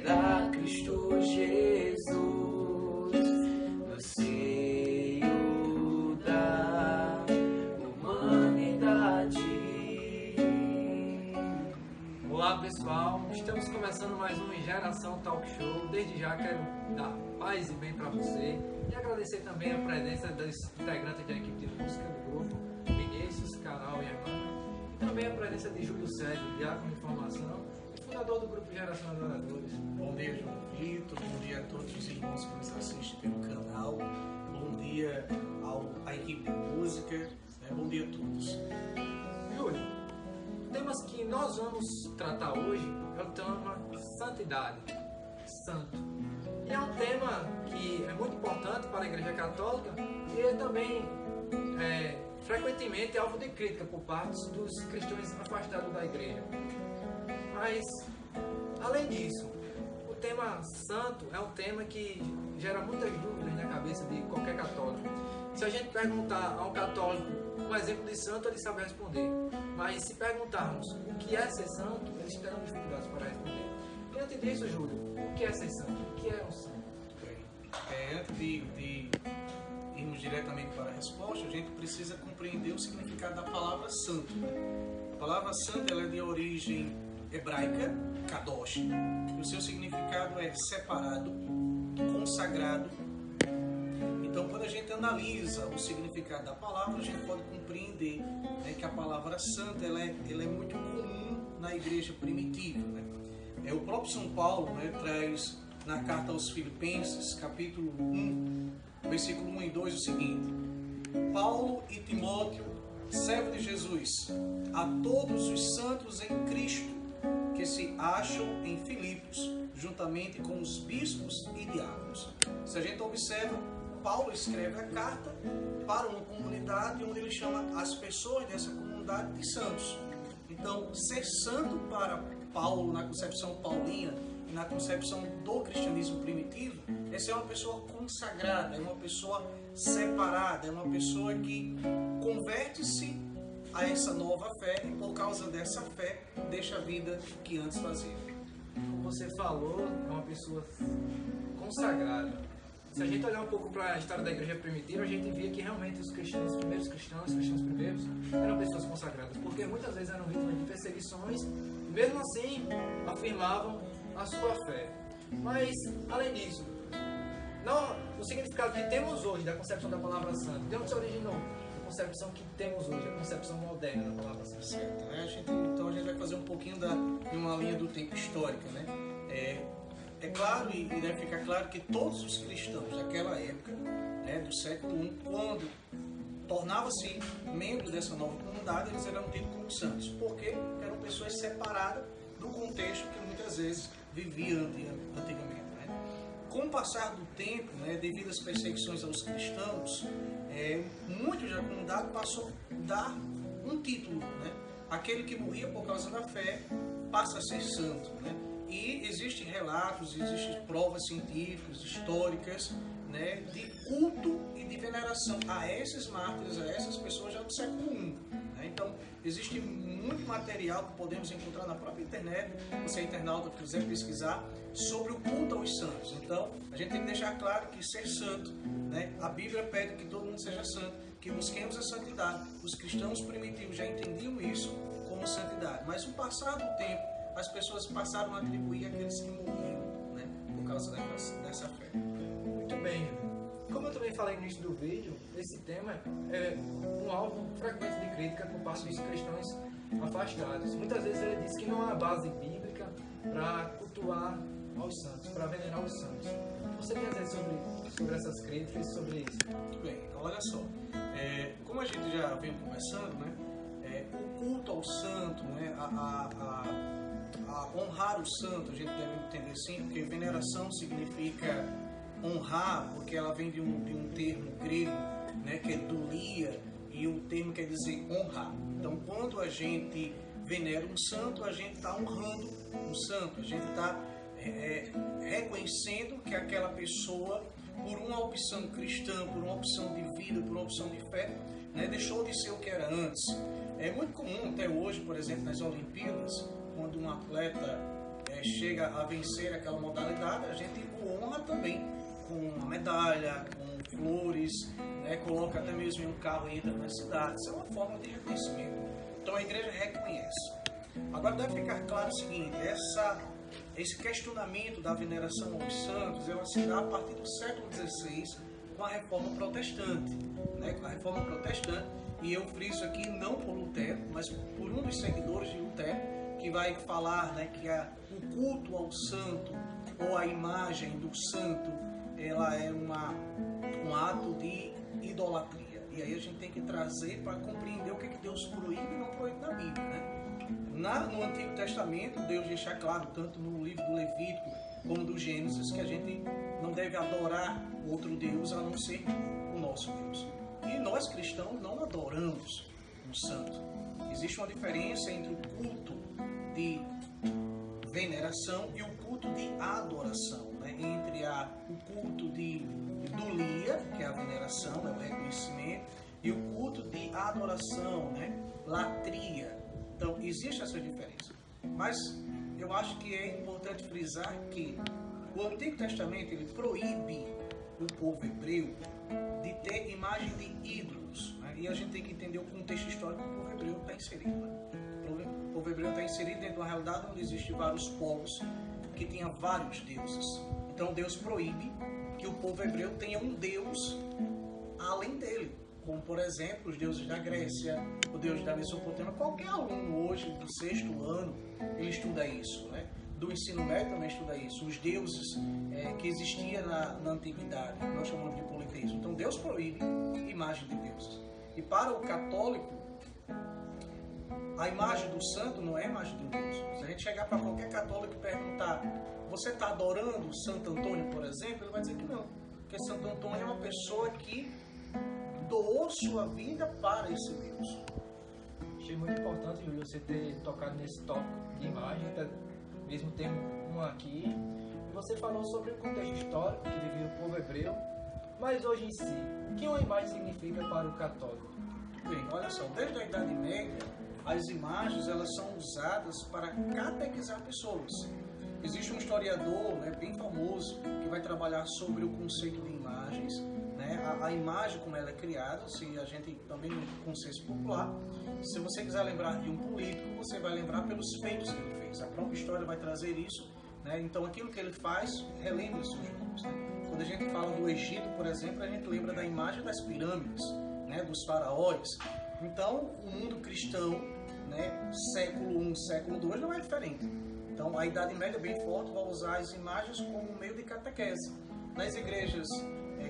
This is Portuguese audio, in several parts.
era Cristo Jesus, no seio da humanidade. Olá pessoal, estamos começando mais um Geração Talk Show. Desde já quero dar paz e bem para você e agradecer também a presença dos integrantes da equipe de música do grupo, Vinícius, Carol e Emmanuel, e também a presença de Júlio Sérgio, diácono de formação e fundador do grupo Geração Adoradores. Bom dia, João Vitor, bom dia a todos os irmãos que nos assistem pelo canal, bom dia à equipe de música, bom dia a todos. Júlio, temas que nós vamos tratar hoje é o tema santidade, santo. E é um tema que é muito importante para a Igreja Católica e é também frequentemente alvo de crítica por parte dos cristãos afastados da Igreja. Mas, além disso, o tema santo é um tema que gera muitas dúvidas na cabeça de qualquer católico. Se a gente perguntar a um católico um exemplo de santo, ele sabe responder. Mas se perguntarmos o que é ser santo, eles terão dificuldades para responder. Diante disso, Júlio, o que é ser santo? O que é um santo? Antes de irmos diretamente para a resposta, a gente precisa compreender o significado da palavra santo. A palavra santo ela é de origem hebraica, kadosh, e o seu significado é separado, consagrado. Então, quando a gente analisa o significado da palavra, a gente pode compreender que a palavra santo ela é muito comum na igreja primitiva. O próprio São Paulo traz na carta aos Filipenses, capítulo 1, versículo 1 e 2, o seguinte: Paulo e Timóteo, servo de Jesus, a todos os santos em Cristo, que se acham em Filipos, juntamente com os bispos e diáconos. Se a gente observa, Paulo escreve a carta para uma comunidade onde ele chama as pessoas dessa comunidade de santos. Então, ser santo para Paulo, na concepção paulina e na concepção do cristianismo primitivo, é ser uma pessoa consagrada, é uma pessoa separada, é uma pessoa que converte-se a essa nova fé e por causa dessa fé deixa a vida que antes fazia. Como você falou, é uma pessoa consagrada. Se a gente olhar um pouco para a história da igreja primitiva, a gente via que realmente os cristãos primeiros, eram pessoas consagradas, porque muitas vezes eram vítimas de perseguições e mesmo assim afirmavam a sua fé. Mas, além disso, o significado que temos hoje da concepção da palavra santo, de onde se originou? A concepção que temos hoje, a concepção moderna da palavra santo. Certo, então a gente vai fazer um pouquinho de uma linha do tempo histórica, É claro e deve ficar claro que todos os cristãos daquela época, do século I, quando tornavam-se membros dessa nova comunidade, eles eram tidos como santos, porque eram pessoas separadas do contexto que muitas vezes viviam antigamente. Com o passar do tempo, devido às perseguições aos cristãos, muitos da comunidade passou a dar um título. Aquele que morria por causa da fé passa a ser santo. E existem relatos, existem provas científicas, históricas, de culto e de veneração a esses mártires, a essas pessoas já do século I. Então, existe muito material que podemos encontrar na própria internet, você internauta que quiser pesquisar, sobre o culto aos santos. Então, a gente tem que deixar claro que ser santo, a Bíblia pede que todo mundo seja santo, que busquemos a santidade. Os cristãos primitivos já entendiam isso como santidade, mas no passar do tempo, as pessoas passaram a atribuir aqueles que morriam, por causa dessa fé. Muito bem. Como eu também falei no início do vídeo, esse tema é um alvo frequente de crítica por parte dos cristãos afastados. Muitas vezes ele diz que não há base bíblica para cultuar aos santos, para venerar os santos. Você quer dizer sobre essas críticas e sobre isso? Muito bem, então olha só. Como a gente já vem conversando, o culto ao santo, a honrar o santo, a gente deve entender sim, porque veneração significa honrar, porque ela vem de um termo grego, que é doulia, e o termo quer dizer honrar. Então, quando a gente venera um santo, a gente está honrando um santo, a gente está reconhecendo que aquela pessoa, por uma opção cristã, por uma opção de vida, por uma opção de fé, deixou de ser o que era antes. É muito comum até hoje, por exemplo, nas Olimpíadas, quando um atleta chega a vencer aquela modalidade, a gente o honra também com uma medalha, com flores, né? Coloca até mesmo em um carro e entra na cidade. Isso é uma forma de reconhecimento. Então a igreja reconhece. Agora deve ficar claro o seguinte, esse questionamento da veneração aos santos, ela se dá a partir do século XVI com a Reforma Protestante, né? Com a Reforma Protestante, e eu friso aqui não por Lutero, mas por um dos seguidores de Lutero, que vai falar, né, que o culto ao santo ou a imagem do santo, ela é um ato de idolatria. E aí a gente tem que trazer para compreender o que Deus proíbe e não proíbe na Bíblia, né? No Antigo Testamento, Deus deixa claro, tanto no livro do Levítico como do Gênesis, que a gente não deve adorar outro Deus a não ser o nosso Deus. E nós cristãos não adoramos um santo. Existe uma diferença entre o culto de veneração e o culto de adoração, né? Entre o culto de idolia, que é a veneração, é o reconhecimento, e o culto de adoração, né? Latria. Então, existe essa diferença. Mas eu acho que é importante frisar que o Antigo Testamento ele proíbe o povo hebreu de ter imagem de ídolos, né? E a gente tem que entender o contexto histórico que o povo hebreu está inserido, né? O povo hebreu está inserido dentro de uma realidade onde existem vários povos que tinham vários deuses. Então Deus proíbe que o povo hebreu tenha um Deus além dele, como por exemplo os deuses da Grécia, o Deus da Mesopotâmia. Qualquer aluno hoje do 6º ano ele estuda isso, né? Do ensino médio também estuda isso. Os deuses que existiam na antiguidade, nós chamamos de politeísmo. Então Deus proíbe imagem de deuses. E para o católico, a imagem do santo não é a imagem de um Deus. Se a gente chegar para qualquer católico e perguntar, você está adorando Santo Antônio, por exemplo? Ele vai dizer que não. Porque Santo Antônio é uma pessoa que doou sua vida para esse Deus. Achei muito importante, Júlio, você ter tocado nesse tópico de imagem, até mesmo temos um aqui. E você falou sobre o contexto histórico que vivia o povo hebreu, mas hoje em si, o que uma imagem significa para o católico? Bem, olha só, desde a Idade Média, as imagens elas são usadas para catequizar pessoas. Existe um historiador, né, bem famoso que vai trabalhar sobre o conceito de imagens, né, a imagem como ela é criada, se a gente também no conceito popular. Se você quiser lembrar de um político, você vai lembrar pelos feitos que ele fez. A própria história vai trazer isso, né? Então aquilo que ele faz relembra seus nomes, né? Quando a gente fala do Egito, por exemplo, a gente lembra da imagem das pirâmides, né, dos faraós. Então o mundo cristão, né, século I, século II não é diferente. Então a Idade Média bem forte vai usar as imagens como meio de catequese. Nas igrejas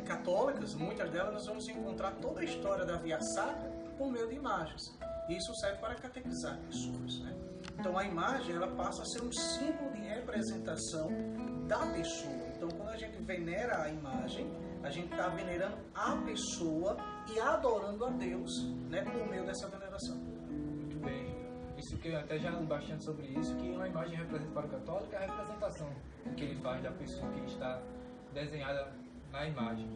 católicas, muitas delas nós vamos encontrar toda a história da Via Sacra por meio de imagens. E isso serve para catequizar pessoas, né? Então a imagem ela passa a ser um símbolo de representação da pessoa. Então quando a gente venera a imagem, a gente está venerando a pessoa e adorando a Deus, né, por meio dessa veneração. Muito bem. Isso que eu até já li bastante sobre isso, que uma imagem representa para o católico é a representação que ele faz da pessoa que está desenhada na imagem.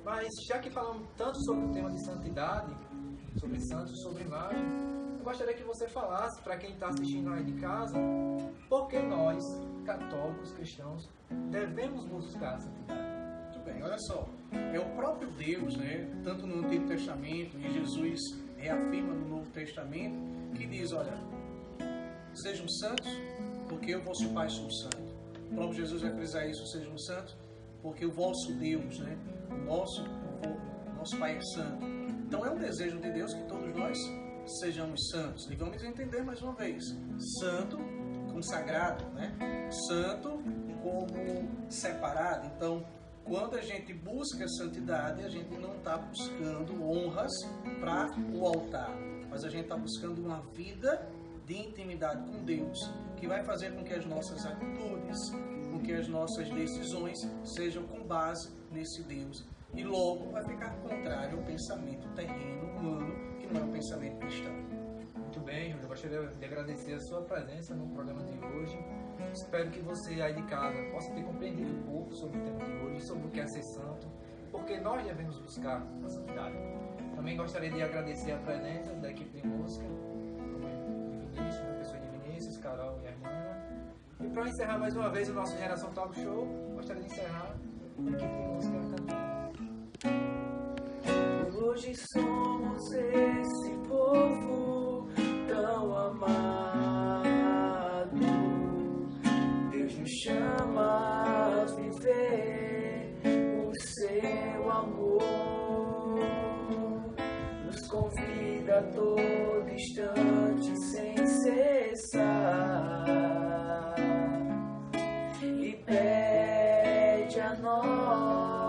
Mas já que falamos tanto sobre o tema de santidade, sobre santos, sobre imagem, eu gostaria que você falasse para quem está assistindo aí de casa, por que nós, católicos, cristãos, devemos buscar a santidade. Muito bem, olha só, é o próprio Deus, né, tanto no Antigo Testamento e Jesus reafirma no Novo Testamento, que diz, olha, sejam santos, porque eu, vosso Pai, sou santo. O próprio Jesus vai frisar isso, sejam santos, porque o vosso Deus, né, o nosso Pai é santo. Então é um desejo de Deus que todos nós sejamos santos. E vamos entender mais uma vez, santo, consagrado, né? Santo como separado. Então, quando a gente busca santidade, a gente não está buscando honras para o altar, mas a gente está buscando uma vida de intimidade com Deus, que vai fazer com que as nossas atitudes, com que as nossas decisões sejam com base nesse Deus. E logo vai ficar contrário ao pensamento terreno, humano, que não é o pensamento cristão. Muito bem, Júlio. Eu gostaria de agradecer a sua presença no programa de hoje. Espero que você aí de casa possa ter compreendido um pouco sobre o tema de hoje, sobre o que é ser santo, porque nós devemos buscar a santidade. Também gostaria de agradecer a presença da equipe de música, como de Vinícius, a pessoa de Vinícius, Carol e a irmã. E para encerrar mais uma vez o nosso Geração Talk Show, gostaria de encerrar com a equipe de música cantar. Hoje somos esse povo tão amado. Deus nos chama a viver o seu amor. Nos convida a todo instante sem cessar. E pede a nós